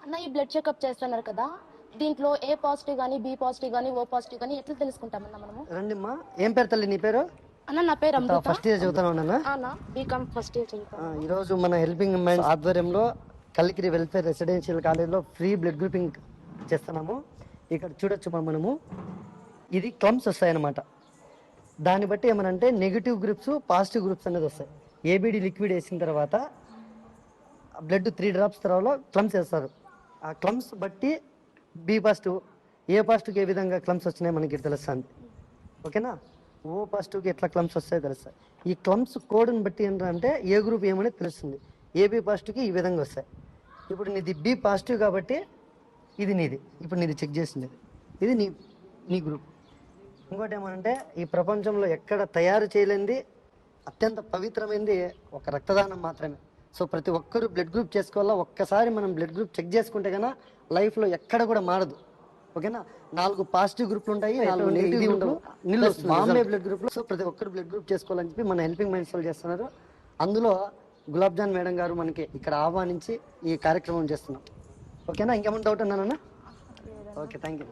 అన్న ఈ blood checkup చేస్తున్నారు కదా, దీంట్లో ఏ పాజిటివ్ గానీ బి పాజిటివ్ గానీ ఓ పాజిటివ్ గానీ ఎట్లా తెలుసుకుంటామన్నా మనము? రండిమ్మా. ఏం పేరు తల్లి నీ పేరు? అన్న నా పేరు అమృత. ఫస్ట్ ఇయర్ చదువుతాను ఉన్నానా? అన్న బీకామ్ ఫస్ట్ ఇయర్ చదువుతాను. ఈరోజు మన హెల్పింగ్ మైండ్స్ ఆధ్వర్యంలో కలికిరి వెల్ఫేర్ రెసిడెన్షియల్ కాలేజ్లో ఫ్రీ బ్లడ్ గ్రూపింగ్ చేస్తున్నాము. ఇక్కడ చూడొచ్చు మనము, ఇది క్లమ్స్ వస్తాయన్నమాట. దాన్ని బట్టి ఏమనంటే నెగిటివ్ గ్రూప్స్ పాజిటివ్ గ్రూప్స్ అనేది వస్తాయి. ఏబిడి లిక్విడ్ వేసిన తర్వాత బ్లడ్ 3 డ్రాప్స్ తర్వాత క్లమ్స్ వేస్తారు. ఆ క్లమ్స్ బట్టి బి పాజిటివ్ ఏ పాజిటివ్కి ఏ విధంగా క్లమ్స్ వచ్చినాయి మనకి తెలుస్తుంది. ఓకేనా? ఓ పాజిటివ్కి ఎట్లా క్లమ్స్ వస్తాయో తెలుస్తాయి. ఈ క్లమ్స్ కోడ్ని బట్టి ఏంటంటే ఏ గ్రూప్ ఏమనేది తెలుస్తుంది. ఏబి పాజిటివ్కి ఈ విధంగా వస్తాయి. ఇప్పుడు నీది బి పాజిటివ్ కాబట్టి ఇది నీది, ఇప్పుడు నీది చెక్ చేసింది, ఇది నీ గ్రూప్. ఇంకోటి ఏమనంటే ఈ ప్రపంచంలో ఎక్కడ తయారు చేయలేనిది అత్యంత పవిత్రమైనది ఒక రక్తదానం మాత్రమే. సో ప్రతి ఒక్కరూ బ్లడ్ గ్రూప్ చేసుకోవాలా. ఒక్కసారి మనం బ్లడ్ గ్రూప్ చెక్ చేసుకుంటే కన్నా లైఫ్లో ఎక్కడ కూడా మారదు. ఓకేనా? 4 పాజిటివ్ గ్రూపులు ఉంటాయి, 4 నెగిటివ్ ఉండవు. బాంబే బ్లడ్ గ్రూప్ లో. సో ప్రతి ఒక్కరు బ్లడ్ గ్రూప్ చేసుకోవాలని చెప్పి మన హెల్పింగ్ మైండ్స్ వాళ్ళు చేస్తున్నారు. అందులో గులాబ్ జాన్ మేడం గారు మనకి ఇక్కడ ఆహ్వానించి ఈ కార్యక్రమం చేస్తున్నాం. ఓకేనా? ఇంకేమైనా డౌట్ ఉన్నానన్నా? Okay, thank you.